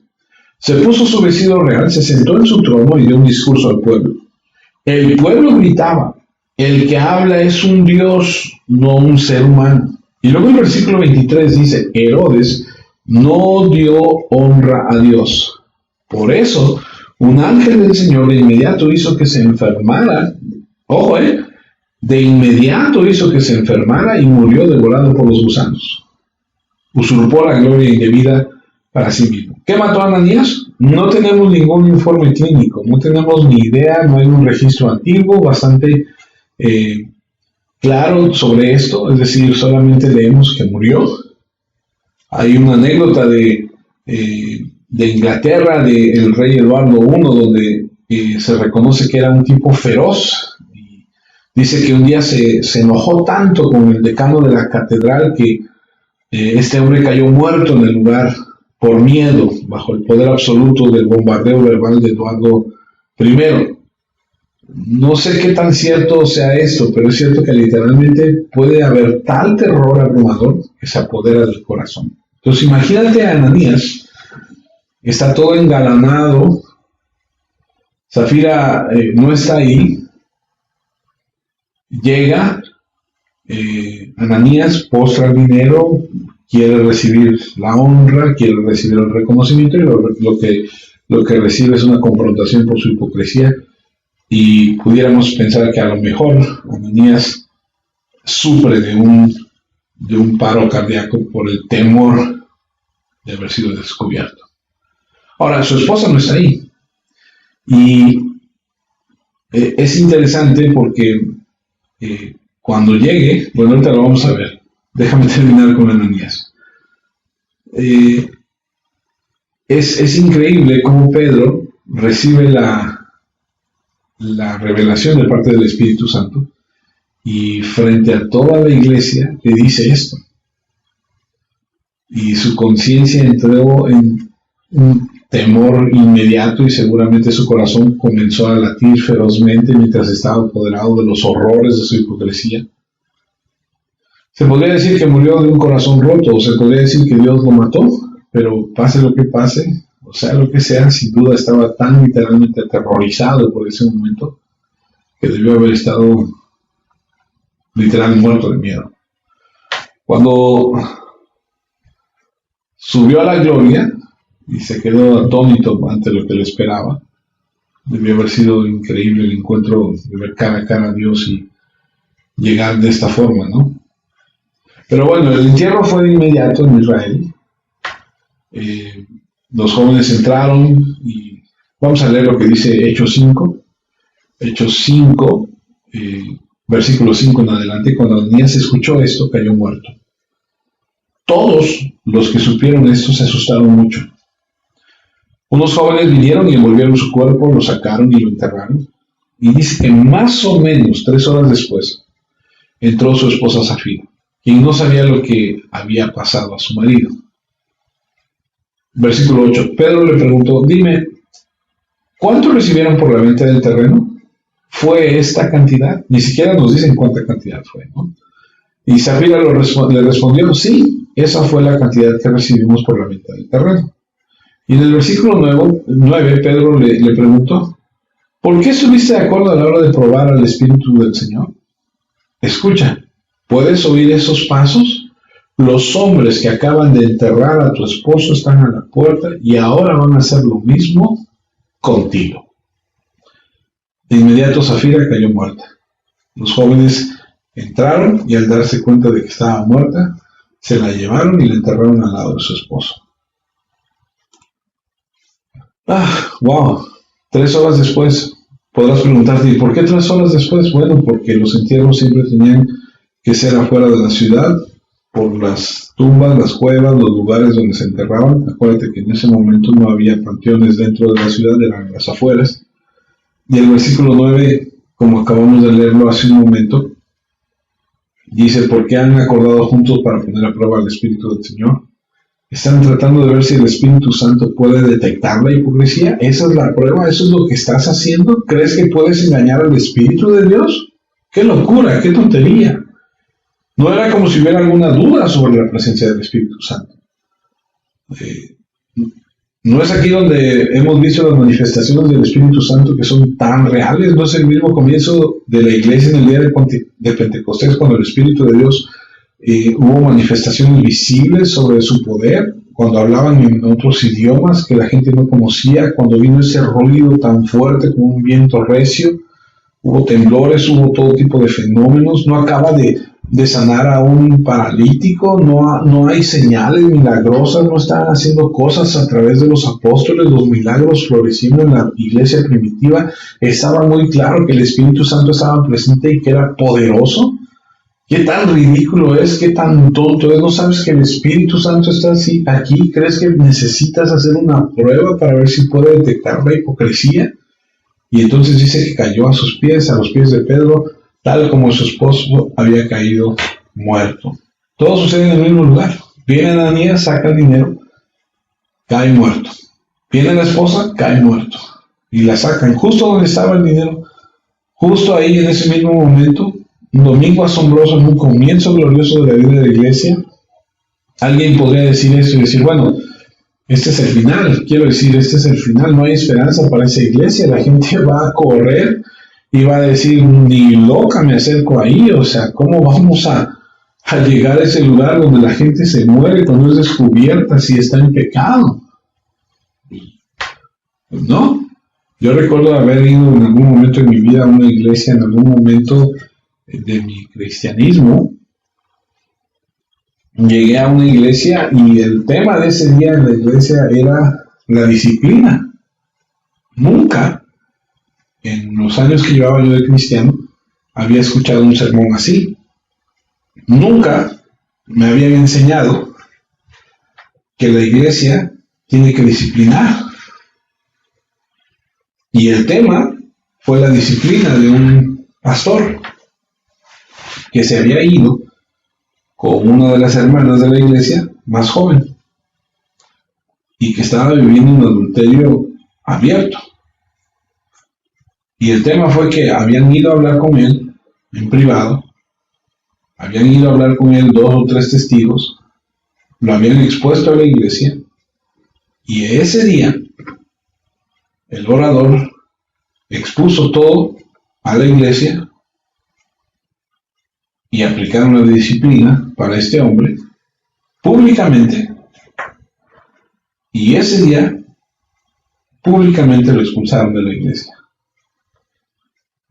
Se puso su vestido real, se sentó en su trono y dio un discurso al pueblo. El pueblo gritaba: el que habla es un Dios, no un ser humano. Y luego el versículo 23 dice: Herodes no dio honra a Dios. Por eso, un ángel del Señor de inmediato hizo que se enfermara. Ojo, de inmediato hizo que se enfermara y murió devorado por los gusanos. Usurpó la gloria indebida para sí mismo. ¿Qué mató a Ananías? No tenemos ningún informe clínico, no tenemos ni idea, no hay un registro antiguo bastante claro sobre esto, es decir, solamente leemos que murió. Hay una anécdota de Inglaterra, del rey Eduardo I, donde se reconoce que era un tipo feroz. Dice que un día se enojó tanto con el decano de la catedral que este hombre cayó muerto en el lugar por miedo, bajo el poder absoluto del bombardeo verbal de Eduardo I. No sé qué tan cierto sea esto, pero es cierto que literalmente puede haber tal terror abrumador que se apodera del corazón. Entonces imagínate a Ananías, está todo engalanado, Safira no está ahí, llega, Ananías postra el dinero, quiere recibir la honra, quiere recibir el reconocimiento, y lo que recibe es una confrontación por su hipocresía. Y pudiéramos pensar que a lo mejor Ananías sufre de un paro cardíaco por el temor de haber sido descubierto. Ahora, su esposa no está ahí. Y es interesante porque cuando llegue, bueno, ahorita lo vamos a ver. Déjame terminar con Ananías. Es increíble cómo Pedro recibe la revelación de parte del Espíritu Santo y frente a toda la iglesia le dice esto. Y su conciencia entró en un temor inmediato y seguramente su corazón comenzó a latir ferozmente mientras estaba apoderado de los horrores de su hipocresía. Se podría decir que murió de un corazón roto, o se podría decir que Dios lo mató, pero pase lo que pase, o sea lo que sea, sin duda estaba tan literalmente aterrorizado por ese momento que debió haber estado literalmente muerto de miedo. Cuando subió a la gloria y se quedó atónito ante lo que le esperaba, debió haber sido increíble el encuentro de ver cara a cara a Dios y llegar de esta forma, ¿no? Pero bueno, el entierro fue de inmediato en Israel. Los jóvenes entraron y vamos a leer lo que dice Hechos 5. Hechos 5, versículo 5 en adelante. Cuando Ananías escuchó esto, cayó muerto. Todos los que supieron esto se asustaron mucho. Unos jóvenes vinieron y envolvieron su cuerpo, lo sacaron y lo enterraron. Y dice que más o menos 3 horas después entró su esposa Safira, quien no sabía lo que había pasado a su marido. Versículo 8. Pedro le preguntó: dime, ¿cuánto recibieron por la venta del terreno? ¿Fue esta cantidad? Ni siquiera nos dicen cuánta cantidad fue, ¿no? Y Safira le respondió: sí, esa fue la cantidad que recibimos por la venta del terreno. Y en el versículo 9 Pedro le preguntó: ¿por qué estuviste de acuerdo a la hora de probar al Espíritu del Señor? Escucha, ¿puedes oír esos pasos? Los hombres que acaban de enterrar a tu esposo están a la puerta y ahora van a hacer lo mismo contigo. De inmediato Safira cayó muerta. Los jóvenes entraron y al darse cuenta de que estaba muerta, se la llevaron y la enterraron al lado de su esposo. Wow, 3 horas después. Podrás preguntarte: ¿y por qué 3 horas después? Bueno, porque los entierros siempre tenían que ser afuera de la ciudad, por las tumbas, las cuevas, los lugares donde se enterraban. Acuérdate que en ese momento no había panteones dentro de la ciudad, eran las afueras. Y el versículo 9, como acabamos de leerlo hace un momento, dice: ¿por qué han acordado juntos para poner a prueba al Espíritu del Señor? Están tratando de ver si el Espíritu Santo puede detectar la hipocresía. Esa es la prueba, eso es lo que estás haciendo. ¿Crees que puedes engañar al Espíritu de Dios? ¡Qué locura, qué tontería! No era como si hubiera alguna duda sobre la presencia del Espíritu Santo. No es aquí donde hemos visto las manifestaciones del Espíritu Santo que son tan reales. No es el mismo comienzo de la iglesia en el día de Pentecostés, cuando el Espíritu de Dios hubo manifestaciones visibles sobre su poder, cuando hablaban en otros idiomas que la gente no conocía, cuando vino ese ruido tan fuerte como un viento recio, hubo temblores, hubo todo tipo de fenómenos. No acaba de sanar a un paralítico, no hay señales milagrosas, no están haciendo cosas a través de los apóstoles, los milagros floreciendo en la iglesia primitiva. Estaba muy claro que el Espíritu Santo estaba presente y que era poderoso. ¿Qué tan ridículo es? ¿Qué tan tonto es? ¿No sabes que el Espíritu Santo está así aquí? ¿Crees que necesitas hacer una prueba para ver si puede detectar la hipocresía? Y entonces dice que cayó a los pies de Pedro, tal como su esposo había caído muerto. Todo sucede en el mismo lugar. Viene Ananías, saca el dinero, cae muerto. Viene la esposa, cae muerto. Y la sacan justo donde estaba el dinero, justo ahí en ese mismo momento. Un domingo asombroso, en un comienzo glorioso de la vida de la iglesia. Alguien podría decir esto y decir, bueno, este es el final, este es el final, no hay esperanza para esa iglesia, la gente va a correr y va a decir, ni loca me acerco ahí, o sea, ¿cómo vamos a llegar a ese lugar donde la gente se muere cuando es descubierta si está en pecado? Pues no. Yo recuerdo haber ido en algún momento en mi vida a una iglesia, en algún momento de mi cristianismo. Llegué a una iglesia y el tema de ese día en la iglesia era la disciplina. Nunca, en los años que llevaba yo de cristiano, había escuchado un sermón así. Nunca me habían enseñado que la iglesia tiene que disciplinar. Y el tema fue la disciplina de un pastor que se había ido con una de las hermanas de la iglesia más joven y que estaba viviendo un adulterio abierto. Y el tema fue que habían ido a hablar con él en privado, habían ido a hablar con él 2 o 3 testigos, lo habían expuesto a la iglesia, y ese día el orador expuso todo a la iglesia y aplicaron la disciplina para este hombre públicamente, y ese día públicamente lo expulsaron de la iglesia.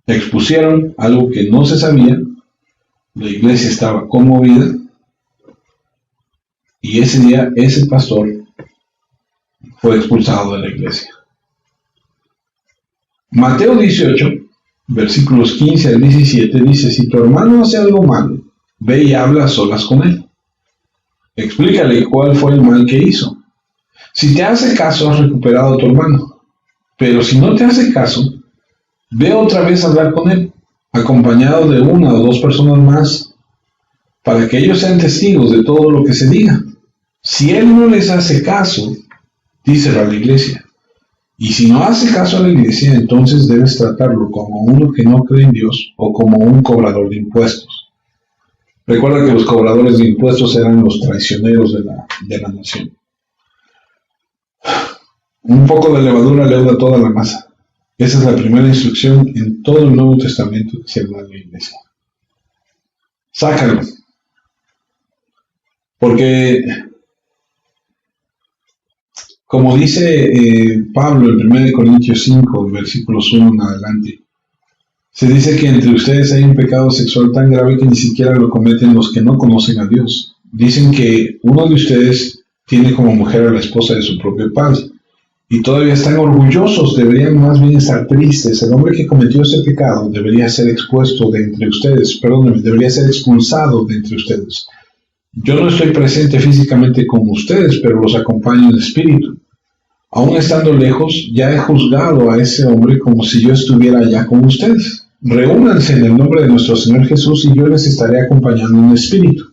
Expusieron algo que no se sabía, la iglesia estaba conmovida, y ese día ese pastor fue expulsado de la iglesia. Mateo 18, versículos 15 al 17 dice, si tu hermano hace algo malo, ve y habla a solas con él. Explícale cuál fue el mal que hizo. Si te hace caso, has recuperado a tu hermano. Pero si no te hace caso, ve otra vez a hablar con él, acompañado de 1 o 2 personas más, para que ellos sean testigos de todo lo que se diga. Si él no les hace caso, díselo a la iglesia. Y si no hace caso a la iglesia, entonces debes tratarlo como uno que no cree en Dios o como un cobrador de impuestos. Recuerda que los cobradores de impuestos eran los traicioneros de la nación. Un poco de levadura leuda toda la masa. Esa es la primera instrucción en todo el Nuevo Testamento que se da en la iglesia. Sácalo. Porque, como dice Pablo en 1 Corintios 5, versículos 1 en adelante, se dice que entre ustedes hay un pecado sexual tan grave que ni siquiera lo cometen los que no conocen a Dios. Dicen que uno de ustedes tiene como mujer a la esposa de su propio padre. Y todavía están orgullosos, deberían más bien estar tristes. El hombre que cometió ese pecado debería ser expuesto de entre ustedes, debería ser expulsado de entre ustedes. Yo no estoy presente físicamente con ustedes, pero los acompaño en espíritu. Aún estando lejos, ya he juzgado a ese hombre como si yo estuviera allá con ustedes. Reúnanse en el nombre de nuestro Señor Jesús y yo les estaré acompañando en espíritu.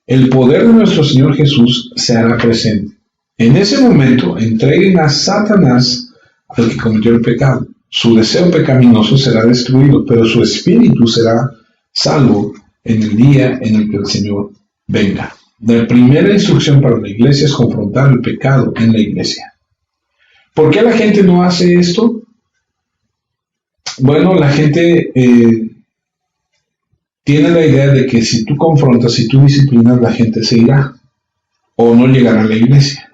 el poder de nuestro Señor Jesús se hará presente. En ese momento entreguen a Satanás al que cometió el pecado. Su deseo pecaminoso será destruido, pero su espíritu será salvo en el día en el que el Señor venga. La primera instrucción para la iglesia es confrontar el pecado en la iglesia. ¿Por qué la gente no hace esto? Bueno, la gente tiene la idea de que si tú confrontas, si tú disciplinas, la gente se irá o no llegará a la iglesia.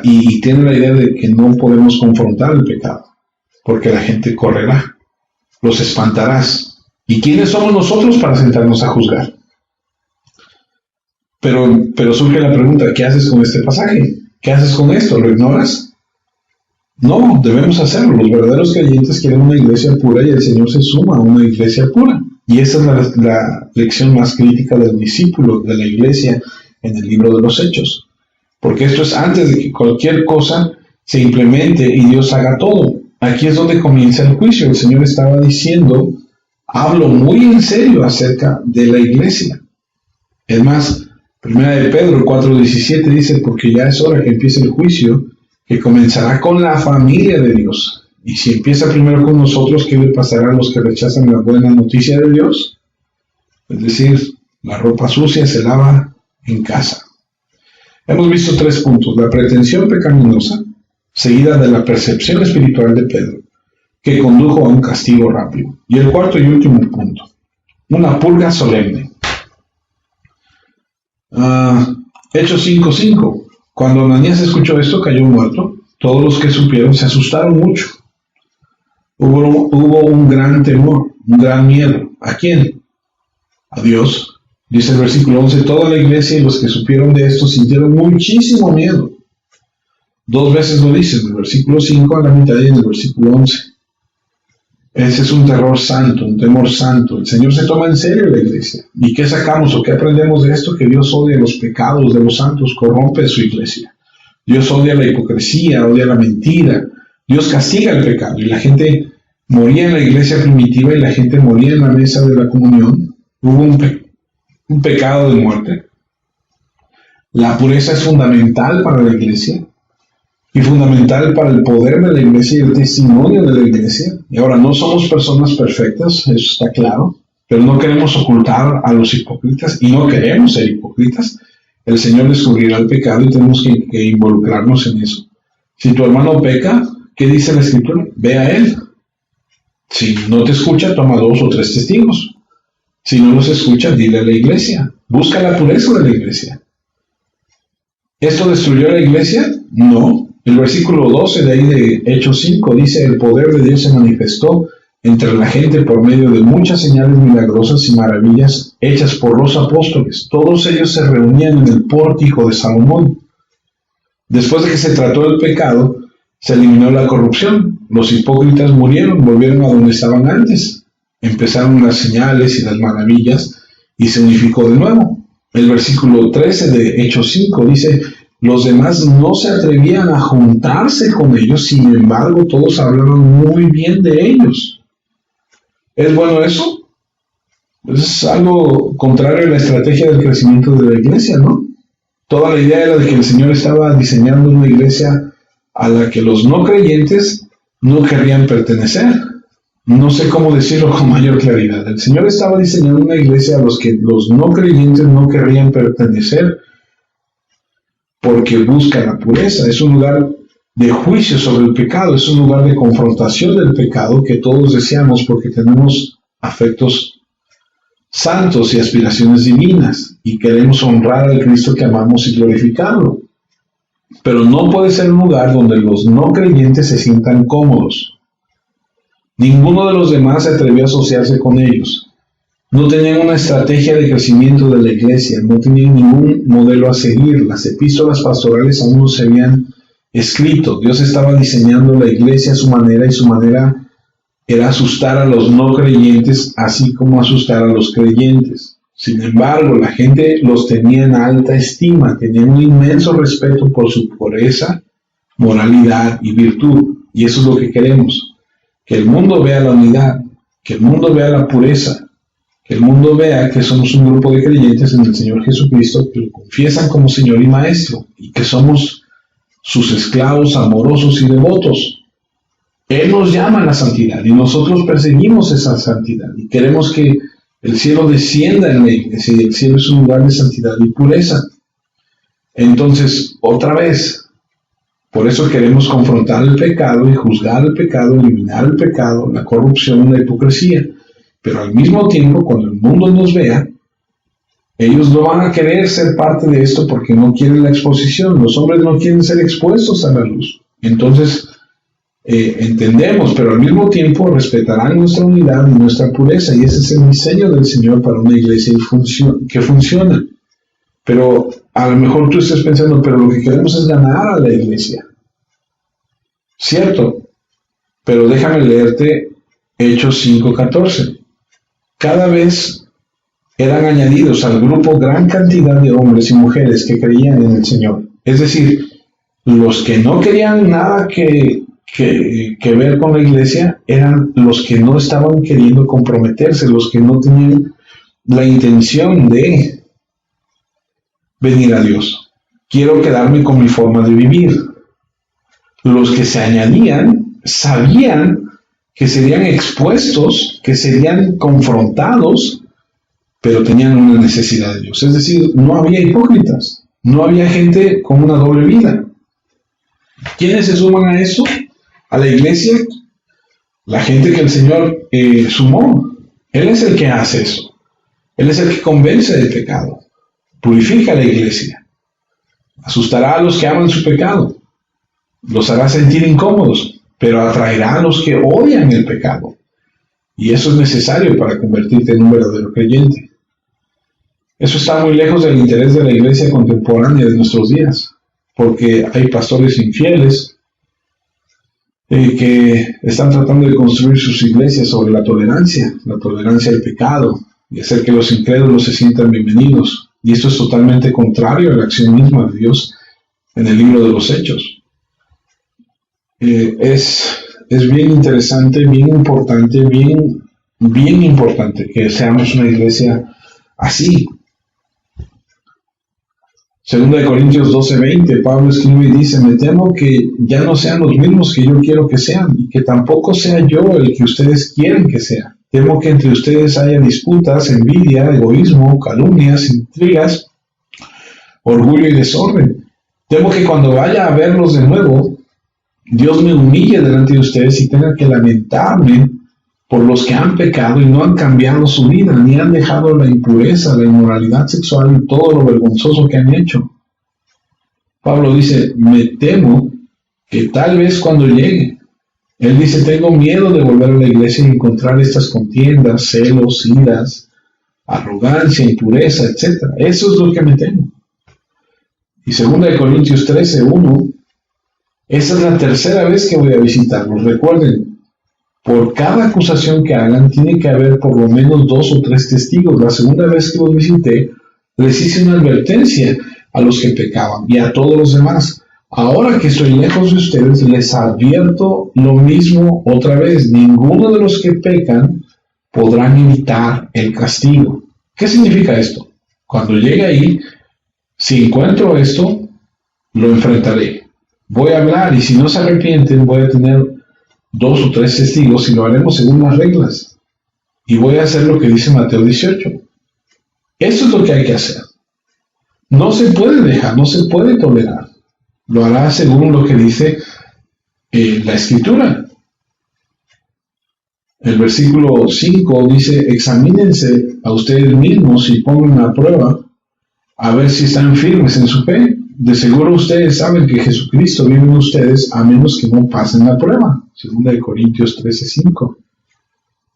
Y tiene la idea de que no podemos confrontar el pecado, porque la gente correrá, los espantarás. ¿Y quiénes somos nosotros para sentarnos a juzgar? Pero surge la pregunta, ¿qué haces con este pasaje? ¿Qué haces con esto? ¿Lo ignoras? No, debemos hacerlo. Los verdaderos creyentes quieren una iglesia pura y el Señor se suma a una iglesia pura. Y esa es la lección más crítica del discípulo de la iglesia en el libro de los Hechos. Porque esto es antes de que cualquier cosa se implemente y Dios haga todo. Aquí es donde comienza el juicio. El Señor estaba diciendo, hablo muy en serio acerca de la iglesia. Es más, 1 de Pedro 4:17 dice, porque ya es hora que empiece el juicio, que comenzará con la familia de Dios. Y si empieza primero con nosotros, ¿qué le pasará a los que rechazan la buena noticia de Dios? Es decir, la ropa sucia se lava en casa. Hemos visto 3 puntos. La pretensión pecaminosa, seguida de la percepción espiritual de Pedro, que condujo a un castigo rápido. Y el cuarto y último punto, una purga solemne. Hechos 5:5. Cuando Ananías escuchó esto, cayó muerto. Todos los que supieron se asustaron mucho. Hubo un gran temor, un gran miedo. ¿A quién? A Dios. Dice el versículo 11, toda la iglesia y los que supieron de esto sintieron muchísimo miedo. 2 veces lo dice, en el versículo 5 a la mitad y en el versículo 11. Ese es un terror santo, un temor santo. El Señor se toma en serio la iglesia. ¿Y qué sacamos o qué aprendemos de esto? Que Dios odia los pecados de los santos, corrompe su iglesia. Dios odia la hipocresía, odia la mentira. Dios castiga el pecado. Y la gente moría en la iglesia primitiva y la gente moría en la mesa de la comunión. Hubo un pecado de muerte. La pureza es fundamental para la iglesia y fundamental para el poder de la iglesia y el testimonio de la iglesia. Y ahora, no somos personas perfectas, eso está claro, pero no queremos ocultar a los hipócritas y no queremos ser hipócritas. El Señor descubrirá el pecado y tenemos que involucrarnos en eso. Si tu hermano peca, ¿qué dice la Escritura? Ve a él. Si no te escucha, toma 2 o 3 testigos. Si no los escucha, dile a la iglesia. Busca la pureza de la iglesia. ¿Esto destruyó a la iglesia? No. El versículo 12 de ahí de Hechos 5 dice, el poder de Dios se manifestó entre la gente por medio de muchas señales milagrosas y maravillas hechas por los apóstoles. Todos ellos se reunían en el pórtico de Salomón. Después de que se trató el pecado, se eliminó la corrupción. Los hipócritas murieron, volvieron a donde estaban antes. Empezaron las señales y las maravillas y se unificó de nuevo. El versículo 13 de Hechos 5 dice, los demás no se atrevían a juntarse con ellos, sin embargo todos hablaban muy bien de ellos. ¿Es bueno eso? Es algo contrario a la estrategia del crecimiento de la iglesia, ¿no? Toda la idea era de que el Señor estaba diseñando una iglesia a la que los no creyentes no querrían pertenecer. No sé cómo decirlo con mayor claridad. El Señor estaba diseñando una iglesia a los que los no creyentes no querrían pertenecer porque busca la pureza. Es un lugar de juicio sobre el pecado, es un lugar de confrontación del pecado que todos deseamos porque tenemos afectos santos y aspiraciones divinas y queremos honrar al Cristo que amamos y glorificarlo. Pero no puede ser un lugar donde los no creyentes se sientan cómodos. Ninguno de los demás se atrevió a asociarse con ellos. No tenían una estrategia de crecimiento de la iglesia, no tenían ningún modelo a seguir. Las epístolas pastorales aún no se habían escrito. Dios estaba diseñando la iglesia a su manera y su manera era asustar a los no creyentes, así como asustar a los creyentes. Sin embargo, la gente los tenía en alta estima, tenían un inmenso respeto por su pureza, moralidad y virtud. Y eso es lo que queremos. Que el mundo vea la unidad, que el mundo vea la pureza, Que el mundo vea que somos un grupo de creyentes en el Señor Jesucristo que lo confiesan como Señor y Maestro y que somos sus esclavos amorosos y devotos. Él nos llama a la santidad y nosotros perseguimos esa santidad y queremos que el cielo descienda en la iglesia y el cielo es un lugar de santidad y pureza. Entonces, otra vez, por eso queremos confrontar el pecado y juzgar el pecado, eliminar el pecado, la corrupción, la hipocresía. Pero al mismo tiempo, cuando el mundo nos vea, ellos no van a querer ser parte de esto porque no quieren la exposición. Los hombres no quieren ser expuestos a la luz. Entonces, entendemos, pero al mismo tiempo respetarán nuestra unidad y nuestra pureza. Y ese es el diseño del Señor para una iglesia que funciona. Pero a lo mejor tú estás pensando, pero lo que queremos es ganar a la iglesia. Cierto, pero déjame leerte Hechos 5:14. Cada vez eran añadidos al grupo gran cantidad de hombres y mujeres que creían en el Señor. Es decir, los que no querían nada que ver con la iglesia eran los que no estaban queriendo comprometerse, los que no tenían la intención de venir a Dios. Quiero quedarme con mi forma de vivir. Los que se añadían sabían que serían expuestos, que serían confrontados, pero tenían una necesidad de Dios. Es decir, no había hipócritas, no había gente con una doble vida. ¿Quiénes se suman a eso? A la iglesia, la gente que el Señor sumó. Él es el que hace eso. Él es el que convence del pecado. Purifica a la iglesia. Asustará a los que aman su pecado. Los hará sentir incómodos, pero atraerá a los que odian el pecado. Y eso es necesario para convertirte en un verdadero creyente. Eso está muy lejos del interés de la iglesia contemporánea de nuestros días, porque hay pastores infieles que están tratando de construir sus iglesias sobre la tolerancia al pecado, y hacer que los incrédulos se sientan bienvenidos. Y esto es totalmente contrario a la acción misma de Dios en el libro de los Hechos. Es bien interesante, bien importante, bien importante que seamos una iglesia así. 2 Corintios 12:20, Pablo escribe y dice: me temo que ya no sean los mismos que yo quiero que sean, y que tampoco sea yo el que ustedes quieren que sea. Temo que entre ustedes haya disputas, envidia, egoísmo, calumnias, intrigas, orgullo y desorden. Temo que cuando vaya a verlos de nuevo, Dios me humille delante de ustedes y tenga que lamentarme por los que han pecado y no han cambiado su vida, ni han dejado la impureza, la inmoralidad sexual y todo lo vergonzoso que han hecho. Pablo dice: me temo que tal vez cuando llegue, él dice, tengo miedo de volver a la iglesia y encontrar estas contiendas, celos, iras, arrogancia, impureza, etc. Eso es lo que me temo. Y 2 Corintios 13:1, esa es la tercera vez que voy a visitarlos. Recuerden, por cada acusación que hagan, tiene que haber por lo menos 2 o 3 testigos. La segunda vez que los visité, les hice una advertencia a los que pecaban y a todos los demás. Ahora que estoy lejos de ustedes, les advierto lo mismo otra vez. Ninguno de los que pecan podrán evitar el castigo. ¿Qué significa esto? Cuando llegue ahí, si encuentro esto, lo enfrentaré. Voy a hablar y si no se arrepienten, voy a tener 2 o 3 testigos y lo haremos según las reglas. Y voy a hacer lo que dice Mateo 18. Eso es lo que hay que hacer. No se puede dejar, no se puede tolerar. Lo hará según lo que dice la Escritura. El versículo 5 dice: examínense a ustedes mismos y pongan a prueba a ver si están firmes en su fe. De seguro ustedes saben que Jesucristo vive en ustedes a menos que no pasen la prueba. 2 Corintios 13:5.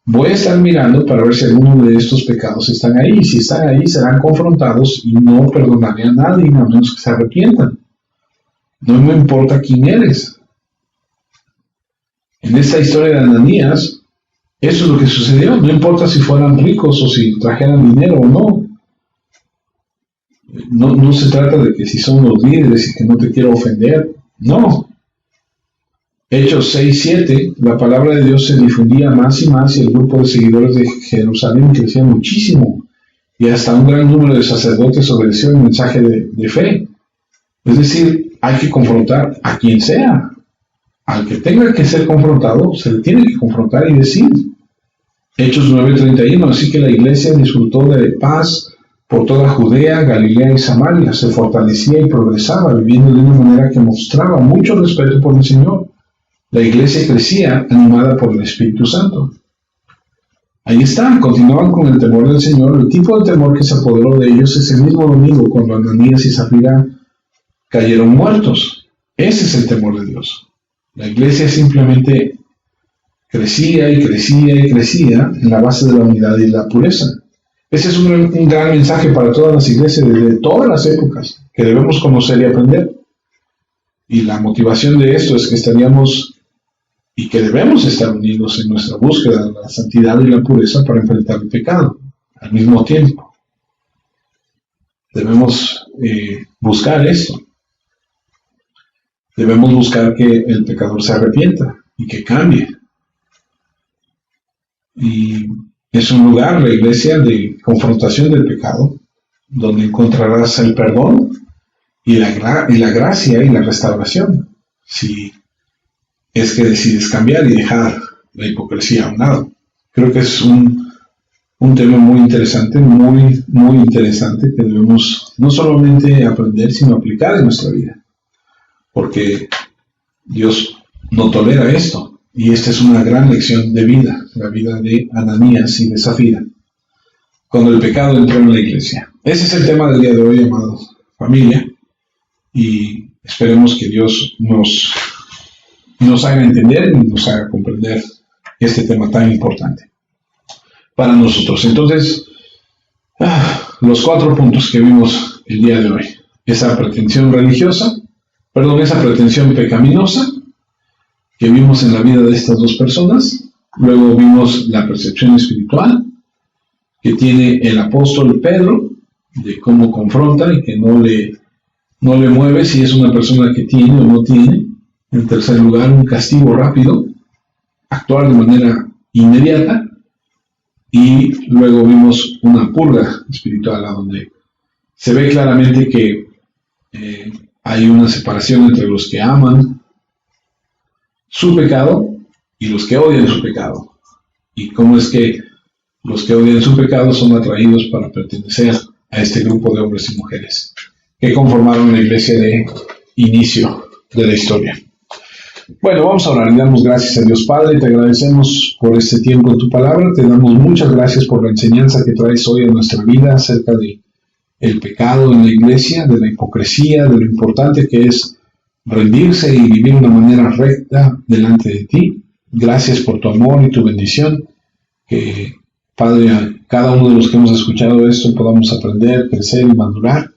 Voy a estar mirando para ver si alguno de estos pecados están ahí. Si están ahí, serán confrontados y no perdonaré a nadie a menos que se arrepientan. No me importa quién eres. En esta historia de Ananías, eso es lo que sucedió. No importa si fueran ricos o si trajeran dinero o no. No se trata de que si son los líderes y que no te quiero ofender. No. Hechos 6:7, la palabra de Dios se difundía más y más y el grupo de seguidores de Jerusalén crecía muchísimo y hasta un gran número de sacerdotes obedeció el mensaje de fe. Es decir, hay que confrontar a quien sea. Al que tenga que ser confrontado, se le tiene que confrontar y decir. Hechos 9:31, así que la iglesia disfrutó de paz por toda Judea, Galilea y Samaria, se fortalecía y progresaba, viviendo de una manera que mostraba mucho respeto por el Señor. La iglesia crecía animada por el Espíritu Santo. Ahí está, continuaban con el temor del Señor. El tipo de temor que se apoderó de ellos es el mismo domingo cuando Ananías y Zafira cayeron muertos. Ese es el temor de Dios. La iglesia simplemente crecía y crecía y crecía en la base de la unidad y la pureza. Ese es un gran mensaje para todas las iglesias desde todas las épocas que debemos conocer y aprender. Y la motivación de esto es que estaríamos y que debemos estar unidos en nuestra búsqueda de la santidad y la pureza para enfrentar el pecado al mismo tiempo. Debemos buscar esto. Debemos buscar que el pecador se arrepienta y que cambie. Y es un lugar, la iglesia, de confrontación del pecado, donde encontrarás el perdón y la gracia y la restauración, si es que decides cambiar y dejar la hipocresía a un lado. Creo que es un tema muy interesante, muy interesante, que debemos no solamente aprender, sino aplicar en nuestra vida, porque Dios no tolera esto. Y esta es una gran lección de vida, la vida de Ananías y de Zafira, cuando el pecado entró en la iglesia. Ese es el tema del día de hoy, amados familia, y esperemos que Dios nos haga entender y nos haga comprender este tema tan importante para nosotros. Entonces, los 4 puntos que vimos el día de hoy: esa pretensión esa pretensión pecaminosa que vimos en la vida de estas dos personas. Luego vimos la percepción espiritual que tiene el apóstol Pedro, de cómo confronta y que no le mueve si es una persona que tiene o no tiene. En tercer lugar, un castigo rápido, actuar de manera inmediata. Y luego vimos una purga espiritual, a donde se ve claramente que hay una separación entre los que aman su pecado y los que odian su pecado. Y cómo es que los que odian su pecado son atraídos para pertenecer a este grupo de hombres y mujeres que conformaron la iglesia de inicio de la historia. Bueno, vamos a orar y damos gracias a Dios Padre. Te agradecemos por este tiempo en tu palabra. Te damos muchas gracias por la enseñanza que traes hoy a nuestra vida acerca de el pecado en la iglesia, de la hipocresía, de lo importante que es rendirse y vivir de una manera recta delante de ti. Gracias por tu amor y tu bendición. Que, Padre, a cada uno de los que hemos escuchado esto podamos aprender, crecer y madurar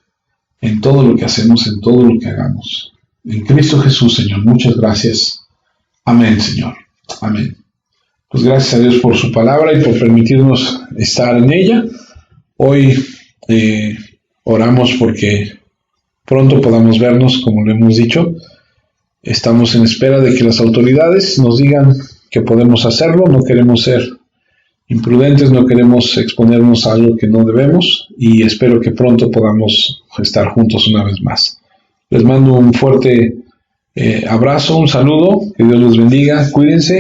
en todo lo que hacemos, en todo lo que hagamos. En Cristo Jesús, Señor, muchas gracias. Amén, Señor. Amén. Pues gracias a Dios por su palabra y por permitirnos estar en ella. Hoy oramos porque pronto podamos vernos, como lo hemos dicho. Estamos en espera de que las autoridades nos digan que podemos hacerlo. No queremos ser imprudentes, no queremos exponernos a algo que no debemos, y espero que pronto podamos estar juntos una vez más. Les mando un fuerte abrazo, un saludo, que Dios los bendiga, cuídense.